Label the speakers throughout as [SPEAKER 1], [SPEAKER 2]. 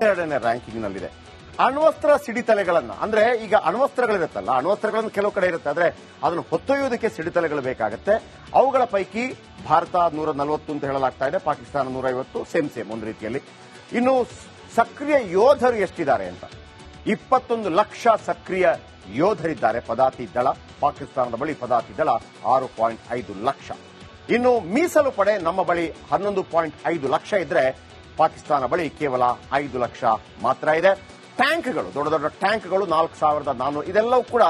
[SPEAKER 1] 12ನೇ ranking ನಲ್ಲಿದೆ. ಅಣ್ವಸ್ತ್ರ ಸಿಡಿತಲೆಗಳನ್ನ ಅಂದ್ರೆ ಈಗ ಅಣ್ವಸ್ತ್ರಗಳಿರುತ್ತಲ್ಲ, ಅಣ್ವಸ್ತ್ರಗಳನ್ನು ಕೆಲವು ಕಡೆ ಇರುತ್ತೆ, ಆದ್ರೆ ಅದನ್ನು ಹೊತ್ತೊಯ್ಯುವುದಕ್ಕೆ ಸಿಡಿತಲೆಗಳು ಬೇಕಾಗುತ್ತೆ. ಅವುಗಳ ಪೈಕಿ ಭಾರತ 140 ಅಂತ ಹೇಳಲಾಗ್ತಾ ಇದೆ, ಪಾಕಿಸ್ತಾನ 150, ಸೇಮ್ ಒಂದು ರೀತಿಯಲ್ಲಿ. ಇನ್ನು ಸಕ್ರಿಯ ಯೋಧರು ಎಷ್ಟಿದ್ದಾರೆ ಅಂತ, 21 ಲಕ್ಷ ಸಕ್ರಿಯ ಯೋಧರಿದ್ದಾರೆ ಪದಾತಿ ದಳ. ಪಾಕಿಸ್ತಾನದ ಬಳಿ ಪದಾತಿ ದಳ 6.5 ಲಕ್ಷ. ಇನ್ನು ಮೀಸಲು ಪಡೆ ನಮ್ಮ ಬಳಿ 11.5 ಲಕ್ಷ ಇದ್ರೆ, ಪಾಕಿಸ್ತಾನ ಬಳಿ ಕೇವಲ 5 ಲಕ್ಷ ಮಾತ್ರ ಇದೆ. ಟ್ಯಾಂಕ್ಗಳು, ದೊಡ್ಡ ದೊಡ್ಡ ಟ್ಯಾಂಕ್ಗಳು 4,400, ಇದೆಲ್ಲವೂ ಕೂಡ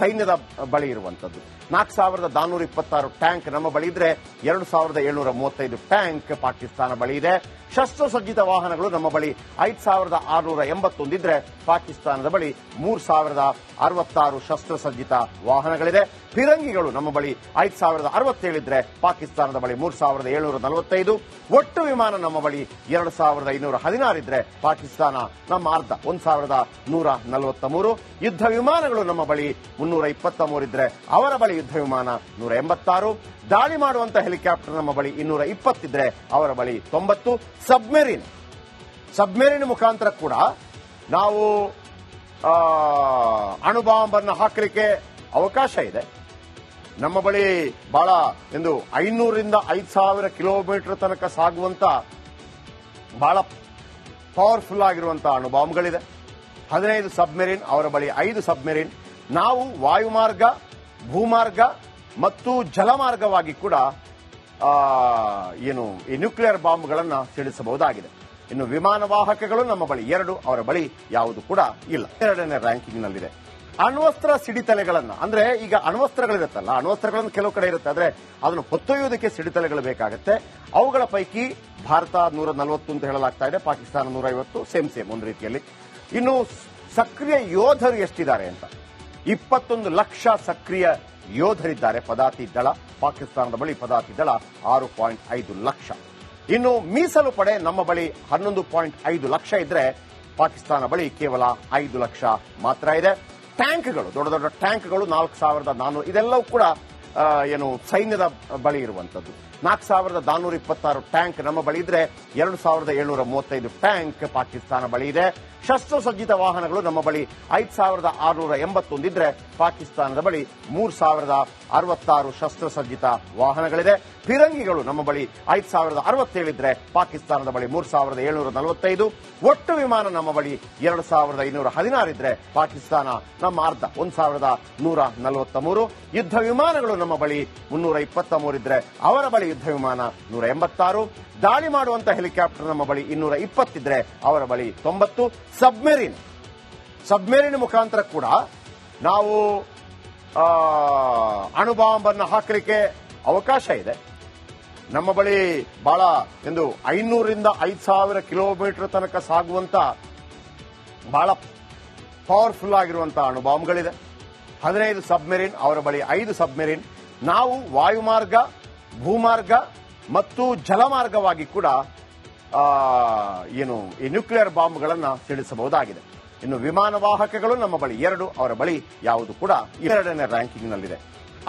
[SPEAKER 1] ಸೈನ್ಯದ ಬಳಿ ಇರುವಂತದ್ದು. 4,426 ಟ್ಯಾಂಕ್ ನಮ್ಮ ಬಳಿ ಇದ್ರೆ, 2,735 ಟ್ಯಾಂಕ್ ಪಾಕಿಸ್ತಾನ ಬಳಿ ಇದೆ. ಶಸ್ತ್ರಸಜ್ಜಿತ ವಾಹನಗಳು ನಮ್ಮ ಬಳಿ 5,681 ಇದ್ರೆ, ಪಾಕಿಸ್ತಾನದ ಬಳಿ 3,066 ಶಸ್ತ್ರಸಜ್ಜಿತ ವಾಹನಗಳಿದೆ. ಫಿರಂಗಿಗಳು ನಮ್ಮ ಬಳಿ 5,067 ಇದ್ರೆ, ಪಾಕಿಸ್ತಾನದ ಬಳಿ 3,745. ಒಟ್ಟು ವಿಮಾನ ನಮ್ಮ ಬಳಿ 2,516 ಇದ್ರೆ, ಪಾಕಿಸ್ತಾನ ನಮ್ಮ ಅರ್ಧ 1,143. ಯುದ್ಧ ವಿಮಾನಗಳು ನಮ್ಮ ಬಳಿ 323 ಇದ್ರೆ, ಅವರ ಬಳಿ ಯುದ್ಧ ವಿಮಾನ 186. ದಾಳಿ ಮಾಡುವಂತಹ ಹೆಲಿಕಾಪ್ಟರ್ ನಮ್ಮ ಬಳಿ 220 ಇದ್ರೆ, ಅವರ ಬಳಿ 90. ಸಬ್ಮೆರಿನ್ ಮುಖಾಂತರ ಕೂಡ ನಾವು ಅಣುಬಾಂಬ್ ಅನ್ನು ಹಾಕಲಿಕ್ಕೆ ಅವಕಾಶ ಇದೆ. ನಮ್ಮ ಬಳಿ ಬಹಳ 500ರಿಂದ 5,000 ಕಿಲೋಮೀಟರ್ ತನಕ ಸಾಗುವಂತ ಬಹಳ ಪವರ್ಫುಲ್ ಆಗಿರುವಂತಹ ಅಣುಬಾಂಬ್ಗಳಿದೆ. 15 ಸಬ್ಮೆರಿನ್, ಅವರ ಬಳಿ 5 ಸಬ್ಮೆರಿನ್. ನಾವು ವಾಯುಮಾರ್ಗ, ಭೂಮಾರ್ಗ ಮತ್ತು ಜಲಮಾರ್ಗವಾಗಿ ಕೂಡ ಈ ನ್ಯೂಕ್ಲಿಯರ್ ಬಾಂಬ್ಗಳನ್ನು ಸಿಡಿಸಬಹುದಾಗಿದೆ. ಇನ್ನು ವಿಮಾನ ವಾಹಕಗಳು ನಮ್ಮ ಬಳಿ 2, ಅವರ ಬಳಿ ಯಾವುದು ಕೂಡ ಇಲ್ಲ. 2ನೇ ರ್ಯಾಂಕಿಂಗ್ ನಲ್ಲಿದೆ. ಅಣ್ವಸ್ತ್ರ ಸಿಡಿತಲೆಗಳನ್ನ ಅಂದ್ರೆ ಈಗ ಅಣ್ವಸ್ತ್ರಗಳಿರುತ್ತಲ್ಲ, ಅಣ್ವಸ್ತ್ರಗಳನ್ನು ಕೆಲವು ಕಡೆ ಇರುತ್ತೆ, ಆದ್ರೆ ಅದನ್ನು ಹೊತ್ತೊಯ್ಯುವುದಕ್ಕೆ ಸಿಡಿತಲೆಗಳು ಬೇಕಾಗುತ್ತೆ. ಅವುಗಳ ಪೈಕಿ ಭಾರತ 140 ಅಂತ ಹೇಳಲಾಗ್ತಾ ಇದೆ, ಪಾಕಿಸ್ತಾನ 150, ಸೇಮ್ ಒಂದು ರೀತಿಯಲ್ಲಿ. ಇನ್ನು ಸಕ್ರಿಯ ಯೋಧರು ಎಷ್ಟಿದ್ದಾರೆ ಅಂತ, 21 ಲಕ್ಷ ಸಕ್ರಿಯ ಯೋಧರಿದ್ದಾರೆ ಪದಾತಿ ದಳ. ಪಾಕಿಸ್ತಾನದ ಬಳಿ ಪದಾತಿ ದಳ 6.5 ಲಕ್ಷ. ಇನ್ನು ಮೀಸಲು ಪಡೆ ನಮ್ಮ ಬಳಿ 11.5 ಲಕ್ಷ ಇದ್ರೆ, ಪಾಕಿಸ್ತಾನ ಬಳಿ ಕೇವಲ 5 ಲಕ್ಷ ಮಾತ್ರ ಇದೆ. ಟ್ಯಾಂಕ್ಗಳು, ದೊಡ್ಡ ದೊಡ್ಡ ಟ್ಯಾಂಕ್ಗಳು 4,400, ಇದೆಲ್ಲವೂ ಕೂಡ ಸೈನ್ಯದ ಬಳಿ ಇರುವಂತದ್ದು. 4,426 ಟ್ಯಾಂಕ್ ನಮ್ಮ ಬಳಿ ಇದ್ರೆ, 2,735 ಟ್ಯಾಂಕ್ ಪಾಕಿಸ್ತಾನ ಬಳಿ ಇದೆ. ಶಸ್ತ್ರಸಜ್ಜಿತ ವಾಹನಗಳು ನಮ್ಮ ಬಳಿ 5,681 ಇದ್ರೆ, ಪಾಕಿಸ್ತಾನದ ಬಳಿ 3,066 ಶಸ್ತ್ರಸಜ್ಜಿತ ವಾಹನಗಳಿದೆ. ಫಿರಂಗಿಗಳು ನಮ್ಮ ಬಳಿ 5,067 ಇದ್ರೆ, ಪಾಕಿಸ್ತಾನದ ಬಳಿ 3,745. ಒಟ್ಟು ವಿಮಾನ ನಮ್ಮ ಬಳಿ 2,516 ಇದ್ರೆ, ಪಾಕಿಸ್ತಾನ ನಮ್ಮ ಅರ್ಧ 1,143. ಯುದ್ಧ ವಿಮಾನಗಳು ನಮ್ಮ ಬಳಿ 323 ಇದ್ರೆ, ಅವರ ಬಳಿ ಯುದ್ಧ ವಿಮಾನ 186. ದಾಳಿ ಮಾಡುವಂತಹ ಹೆಲಿಕಾಪ್ಟರ್ ನಮ್ಮ ಬಳಿ 220 ಇದ್ರೆ, ಅವರ ಬಳಿ 90. ಸಬ್ಮೆರಿನ್ ಮುಖಾಂತರ ಕೂಡ ನಾವು ಅಣುಬಾಂಬ್ ಅನ್ನು ಹಾಕಲಿಕ್ಕೆ ಅವಕಾಶ ಇದೆ. ನಮ್ಮ ಬಳಿ ಬಹಳ 500ರಿಂದ 5,000 ಕಿಲೋಮೀಟರ್ ತನಕ ಸಾಗುವಂತ ಬಹಳ ಪವರ್ಫುಲ್ ಆಗಿರುವಂತಹ ಅಣುಬಾಂಬ್ಗಳಿದೆ. 15 ಸಬ್ಮೆರಿನ್, ಅವರ ಬಳಿ 5 ಸಬ್ಮೆರಿನ್. ನಾವು ವಾಯುಮಾರ್ಗ, ಭೂಮಾರ್ಗ ಮತ್ತು ಜಲಮಾರ್ಗವಾಗಿ ಕೂಡ ಈ ನ್ಯೂಕ್ಲಿಯರ್ ಬಾಂಬ್ಗಳನ್ನು ಸಿಡಿಸಬಹುದಾಗಿದೆ. ಇನ್ನು ವಿಮಾನ ವಾಹಕಗಳು ನಮ್ಮ ಬಳಿ 2, ಅವರ ಬಳಿ ಯಾವುದು ಕೂಡ 2ನೇ ರ್ಯಾಂಕಿಂಗ್ ನಲ್ಲಿದೆ.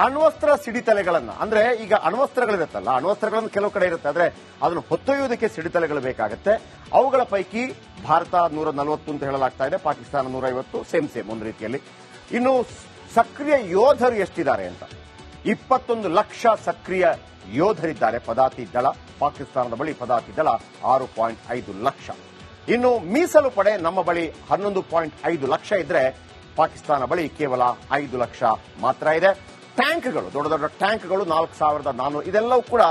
[SPEAKER 1] ಅಣ್ವಸ್ತ್ರ ಸಿಡಿತಲೆಗಳನ್ನ ಅಂದ್ರೆ ಈಗ ಅಣ್ವಸ್ತ್ರಗಳಿರುತ್ತಲ್ಲ, ಅಣ್ವಸ್ತ್ರಗಳನ್ನು ಕೆಲವು ಕಡೆ ಇರುತ್ತೆ, ಆದ್ರೆ ಅದನ್ನು ಹೊತ್ತೊಯ್ಯುವುದಕ್ಕೆ ಸಿಡಿತಲೆಗಳು ಬೇಕಾಗುತ್ತೆ. ಅವುಗಳ ಪೈಕಿ ಭಾರತ 140 ಅಂತ ಹೇಳಲಾಗ್ತಾ ಇದೆ, ಪಾಕಿಸ್ತಾನ 150, ಸೇಮ್ ಒಂದು ರೀತಿಯಲ್ಲಿ. ಇನ್ನು ಸಕ್ರಿಯ ಯೋಧರು ಎಷ್ಟಿದ್ದಾರೆ ಅಂತ, 21 ಲಕ್ಷ ಸಕ್ರಿಯ ಯೋಧರಿದ್ದಾರೆ ಪದಾತಿ ದಳ. ಪಾಕಿಸ್ತಾನದ ಬಳಿ ಪದಾತಿ ದಳ 6.5 ಲಕ್ಷ. ಇನ್ನು ಮೀಸಲು ಪಡೆ ನಮ್ಮ ಬಳಿ 11.5 ಲಕ್ಷ ಇದ್ರೆ, ಪಾಕಿಸ್ತಾನ ಬಳಿ ಕೇವಲ 5 ಲಕ್ಷ ಮಾತ್ರ ಇದೆ. ಟ್ಯಾಂಕ್ಗಳು, ದೊಡ್ಡ ದೊಡ್ಡ ಟ್ಯಾಂಕ್ಗಳು 4,400, ಇದೆಲ್ಲವೂ ಕೂಡ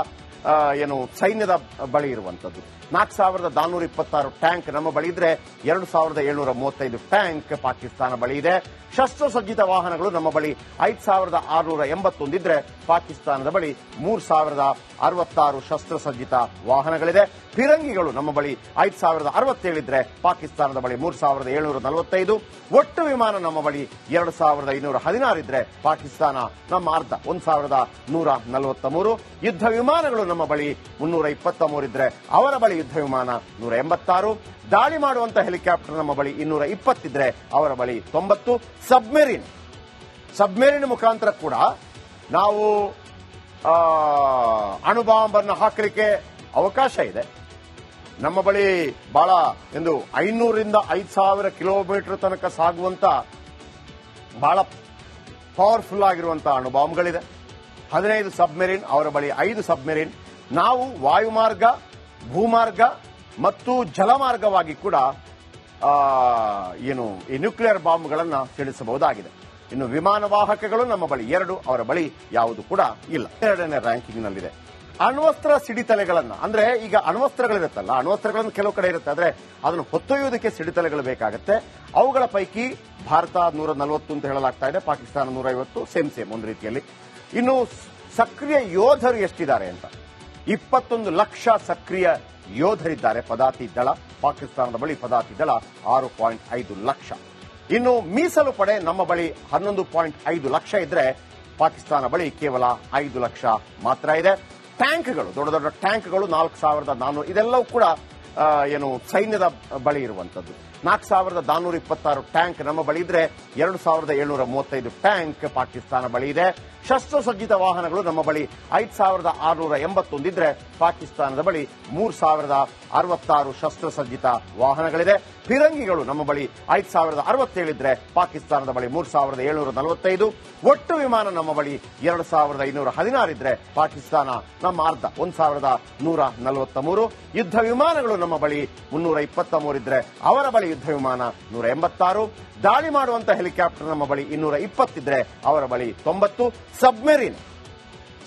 [SPEAKER 1] ಸೈನ್ಯದ ಬಳಿ ಇರುವಂತದ್ದು. 4,426 ಟ್ಯಾಂಕ್ ನಮ್ಮ ಬಳಿ ಇದ್ರೆ, 2,735 ಟ್ಯಾಂಕ್ ಪಾಕಿಸ್ತಾನ ಬಳಿ ಇದೆ. ಶಸ್ತ್ರಸಜ್ಜಿತ ವಾಹನಗಳು ನಮ್ಮ ಬಳಿ 5,681 ಇದ್ರೆ, ಪಾಕಿಸ್ತಾನದ ಬಳಿ 3,066 ಶಸ್ತ್ರಸಜ್ಜಿತ ವಾಹನಗಳಿದೆ. ಫಿರಂಗಿಗಳು ನಮ್ಮ ಬಳಿ 5,067 ಇದ್ರೆ, ಪಾಕಿಸ್ತಾನದ ಬಳಿ 3,745. ಒಟ್ಟು ವಿಮಾನ ನಮ್ಮ ಬಳಿ 2,516 ಇದ್ರೆ, ಪಾಕಿಸ್ತಾನ ನಮ್ಮ ಅರ್ಧ 1,143. ಯುದ್ಧ ವಿಮಾನಗಳು ನಮ್ಮ ಬಳಿ 323 ಇದ್ರೆ, ಅವರ ಬಳಿ ಯುದ್ಧ ವಿಮಾನ 186. ದಾಳಿ ಮಾಡುವಂತಹ ಹೆಲಿಕಾಪ್ಟರ್ ನಮ್ಮ ಬಳಿ 220 ಇದ್ರೆ, ಅವರ ಬಳಿ 90. ಸಬ್ಮೆರಿನ್ ಮುಖಾಂತರ ಕೂಡ ನಾವು ಅಣುಬಾಂಬ್ ಅನ್ನು ಹಾಕಲಿಕ್ಕೆ ಅವಕಾಶ ಇದೆ. ನಮ್ಮ ಬಳಿ ಬಹಳ 500ರಿಂದ 5,000 ಕಿಲೋಮೀಟರ್ ತನಕ ಸಾಗುವಂತ ಬಹಳ ಪವರ್ಫುಲ್ ಆಗಿರುವಂತಹ ಅಣುಬಾಂಬ್ಗಳಿದೆ. 15 ಸಬ್ಮೆರಿನ್, ಅವರ ಬಳಿ 5 ಸಬ್ಮೆರಿನ್. ನಾವು ವಾಯುಮಾರ್ಗ, ಭೂಮಾರ್ಗ ಮತ್ತು ಜಲಮಾರ್ಗವಾಗಿ ಕೂಡ ಈ ನ್ಯೂಕ್ಲಿಯರ್ ಬಾಂಬ್ಗಳನ್ನು ಸಿಡಿಸಬಹುದಾಗಿದೆ. ಇನ್ನು ವಿಮಾನ ವಾಹಕಗಳು ನಮ್ಮ ಬಳಿ 2, ಅವರ ಬಳಿ ಯಾವುದು ಕೂಡ ಇಲ್ಲ. 2ನೇ ರ್ಯಾಂಕಿಂಗ್ನಲ್ಲಿದೆ. ಅಣ್ವಸ್ತ್ರ ಸಿಡಿತಲೆಗಳನ್ನ, ಅಂದ್ರೆ ಈಗ ಅಣ್ವಸ್ತ್ರಗಳಿರುತ್ತಲ್ಲ, ಅಣ್ವಸ್ತ್ರಗಳನ್ನು ಕೆಲವು ಕಡೆ ಇರುತ್ತೆ, ಆದ್ರೆ ಅದನ್ನು ಹೊತ್ತೊಯ್ಯುವುದಕ್ಕೆ ಸಿಡಿತಲೆಗಳು ಬೇಕಾಗುತ್ತೆ. ಅವುಗಳ ಪೈಕಿ ಭಾರತ 140 ಅಂತ ಹೇಳಲಾಗ್ತಾ ಇದೆ, ಪಾಕಿಸ್ತಾನ 150, ಸೇಮ್ ಒಂದು ರೀತಿಯಲ್ಲಿ. ಇನ್ನು ಸಕ್ರಿಯ ಯೋಧರು ಎಷ್ಟಿದ್ದಾರೆ ಅಂತ, 21 ಲಕ್ಷ ಸಕ್ರಿಯ ಯೋಧರಿದ್ದಾರೆ ಪದಾತಿ ದಳ. ಪಾಕಿಸ್ತಾನದ ಬಳಿ ಪದಾತಿ ದಳ 6.5 ಲಕ್ಷ. ಇನ್ನು ಮೀಸಲು ಪಡೆ ನಮ್ಮ ಬಳಿ 11.5 ಲಕ್ಷ ಇದ್ರೆ, ಪಾಕಿಸ್ತಾನ ಬಳಿ ಕೇವಲ 5 ಲಕ್ಷ ಮಾತ್ರ ಇದೆ. ಟ್ಯಾಂಕ್ಗಳು, ದೊಡ್ಡ ದೊಡ್ಡ ಟ್ಯಾಂಕ್ಗಳು 4,400, ಇದೆಲ್ಲವೂ ಕೂಡ ಸೈನ್ಯದ ಬಳಿ ಇರುವಂತದ್ದು. 4,426 ಟ್ಯಾಂಕ್ ನಮ್ಮ ಬಳಿ ಇದ್ರೆ, 2,735 ಟ್ಯಾಂಕ್ ಪಾಕಿಸ್ತಾನ ಬಳಿ ಇದೆ. ಶಸ್ತ್ರಸಜ್ಜಿತ ವಾಹನಗಳು ನಮ್ಮ ಬಳಿ 5,681 ಇದ್ರೆ, ಪಾಕಿಸ್ತಾನದ ಬಳಿ 3,066 ಶಸ್ತ್ರಸಜ್ಜಿತ ವಾಹನಗಳಿದೆ. ಫಿರಂಗಿಗಳು ನಮ್ಮ ಬಳಿ 5,067 ಇದ್ರೆ, ಪಾಕಿಸ್ತಾನದ ಬಳಿ 3,745. ಒಟ್ಟು ವಿಮಾನ ನಮ್ಮ ಬಳಿ 2,516 ಇದ್ರೆ, ಪಾಕಿಸ್ತಾನ ನಮ್ಮ ಅರ್ಧ 1,143. ಯುದ್ಧ ವಿಮಾನಗಳು ನಮ್ಮ ಬಳಿ 323 ಇದ್ರೆ, ಅವರ ಬಳಿ ಯುದ್ಧ ವಿಮಾನ 186. ದಾಳಿ ಮಾಡುವಂತಹ ಹೆಲಿಕಾಪ್ಟರ್ ನಮ್ಮ ಬಳಿ 220 ಇದ್ರೆ, ಅವರ ಬಳಿ 90.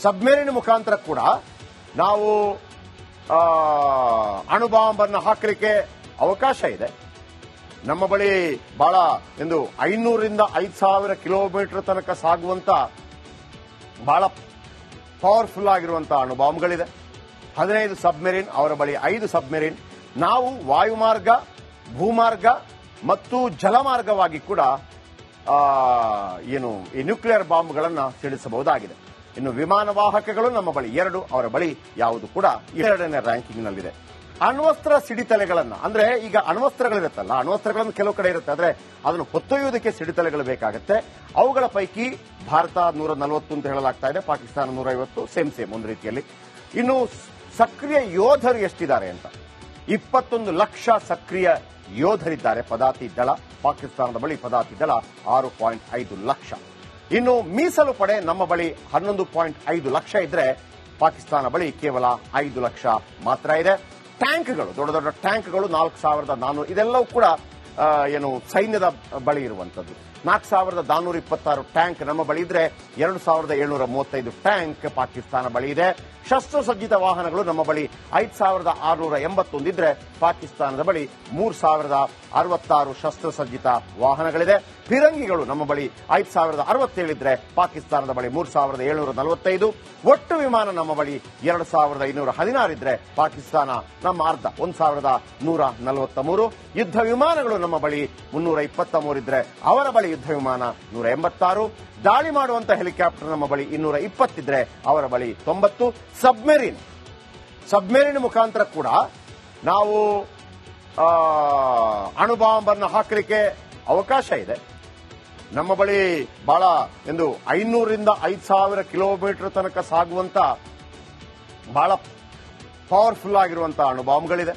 [SPEAKER 1] ಸಬ್ಮೆರಿನ್ ಮುಖಾಂತರ ಕೂಡ ನಾವು ಅಣುಬಾಂಬ್ ಅನ್ನು ಹಾಕಲಿಕ್ಕೆ ಅವಕಾಶ ಇದೆ. ನಮ್ಮ ಬಳಿ ಬಹಳ 500ರಿಂದ 5,000 ಕಿಲೋಮೀಟರ್ ತನಕ ಸಾಗುವಂತ ಬಹಳ ಪವರ್ಫುಲ್ ಆಗಿರುವಂತಹ ಅಣುಬಾಂಬ್ಗಳಿದೆ. 15 ಸಬ್ಮೆರಿನ್, ಅವರ ಬಳಿ 5 ಸಬ್ಮೆರಿನ್. ನಾವು ವಾಯುಮಾರ್ಗ, ಭೂಮಾರ್ಗ ಮತ್ತು ಜಲಮಾರ್ಗವಾಗಿ ಕೂಡ ಈ ನ್ಯೂಕ್ಲಿಯರ್ ಬಾಂಬ್ಗಳನ್ನು ಸಿಡಿಸಬಹುದಾಗಿದೆ. ಇನ್ನು ವಿಮಾನ ವಾಹಕಗಳು ನಮ್ಮ ಬಳಿ 2, ಅವರ ಬಳಿ ಯಾವುದು ಕೂಡ 2ನೇ ರ್ಯಾಂಕಿಂಗ್ನಲ್ಲಿದೆ. ಅಣ್ವಸ್ತ್ರ ಸಿಡಿತಲೆಗಳನ್ನ, ಅಂದ್ರೆ ಈಗ ಅಣ್ವಸ್ತ್ರಗಳಿರುತ್ತಲ್ಲ, ಅಣ್ವಸ್ತ್ರಗಳನ್ನು ಕೆಲವು ಕಡೆ ಇರುತ್ತೆ, ಆದ್ರೆ ಅದನ್ನು ಹೊತ್ತೊಯ್ಯುವುದಕ್ಕೆ ಸಿಡಿತಲೆಗಳು ಬೇಕಾಗುತ್ತೆ. ಅವುಗಳ ಪೈಕಿ ಭಾರತ 140 ಅಂತ ಹೇಳಲಾಗ್ತಾ ಇದೆ, ಪಾಕಿಸ್ತಾನ 150, ಸೇಮ್ ಒಂದು ರೀತಿಯಲ್ಲಿ. ಇನ್ನು ಸಕ್ರಿಯ ಯೋಧರು ಎಷ್ಟಿದ್ದಾರೆ ಅಂತ, 21 ಲಕ್ಷ ಸಕ್ರಿಯ ಯೋಧರಿದ್ದಾರೆ ಪದಾತಿ ದಳ. ಪಾಕಿಸ್ತಾನದ ಬಳಿ ಪದಾತಿ ದಳ 6.5 ಲಕ್ಷ. ಇನ್ನು ಮೀಸಲು ಪಡೆ ನಮ್ಮ ಬಳಿ 11.5 ಲಕ್ಷ ಇದ್ರೆ, ಪಾಕಿಸ್ತಾನ ಬಳಿ ಕೇವಲ 5 ಲಕ್ಷ ಮಾತ್ರ ಇದೆ. ಟ್ಯಾಂಕ್ಗಳು, ದೊಡ್ಡ ದೊಡ್ಡ ಟ್ಯಾಂಕ್ಗಳು 4,400, ಇದೆಲ್ಲವೂ ಕೂಡ ಸೈನ್ಯದ ಬಳಿ ಇರುವಂತದ್ದು. 4,426 ಟ್ಯಾಂಕ್ ನಮ್ಮ ಬಳಿ ಇದ್ರೆ, 2,735 ಟ್ಯಾಂಕ್ ಪಾಕಿಸ್ತಾನ ಬಳಿ ಇದೆ. ಶಸ್ತ್ರಸಜ್ಜಿತ ವಾಹನಗಳು ನಮ್ಮ ಬಳಿ 5,681 ಇದ್ರೆ, ಪಾಕಿಸ್ತಾನದ ಬಳಿ 3,066 ಶಸ್ತ್ರಸಜ್ಜಿತ ವಾಹನಗಳಿದೆ. ಫಿರಂಗಿಗಳು ನಮ್ಮ ಬಳಿ 5,067 ಇದ್ರೆ, ಪಾಕಿಸ್ತಾನದ ಬಳಿ 3,745. ಒಟ್ಟು ವಿಮಾನ ನಮ್ಮ ಬಳಿ 2,516 ಇದ್ರೆ, ಪಾಕಿಸ್ತಾನ ನಮ್ಮ ಅರ್ಧ 1,143. ಯುದ್ಧ ವಿಮಾನಗಳು ನಮ್ಮ ಬಳಿ 323 ಇದ್ರೆ, ಅವರ ಬಳಿ ಯುದ್ಧ ವಿಮಾನ 186. ದಾಳಿ ಮಾಡುವಂತಹ ಹೆಲಿಕಾಪ್ಟರ್ ನಮ್ಮ ಬಳಿ 220 ಇದ್ರೆ, ಅವರ ಬಳಿ 90. ಸಬ್ಮೆರಿನ್ ಮುಖಾಂತರ ಕೂಡ ನಾವು ಅಣುಬಾಂಬ್ ಅನ್ನು ಹಾಕಲಿಕ್ಕೆ ಅವಕಾಶ ಇದೆ. ನಮ್ಮ ಬಳಿ ಬಹಳ 500ರಿಂದ 5,000 ಕಿಲೋಮೀಟರ್ ತನಕ ಸಾಗುವಂತ ಬಹಳ ಪವರ್ಫುಲ್ ಆಗಿರುವಂತಹ ಅಣುಬಾಂಬ್ಗಳಿದೆ.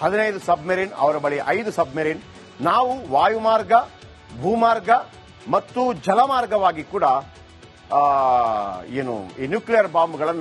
[SPEAKER 1] 15 ಸಬ್ಮೆರಿನ್, ಅವರ ಬಳಿ 5 ಸಬ್ಮೆರಿನ್. ನಾವು ವಾಯುಮಾರ್ಗ, ಭೂಮಾರ್ಗ ಮತ್ತು ಜಲಮಾರ್ಗವಾಗಿ ಕೂಡ ಈ ನ್ಯೂಕ್ಲಿಯರ್ ಬಾಂಬ್ಗಳನ್ನು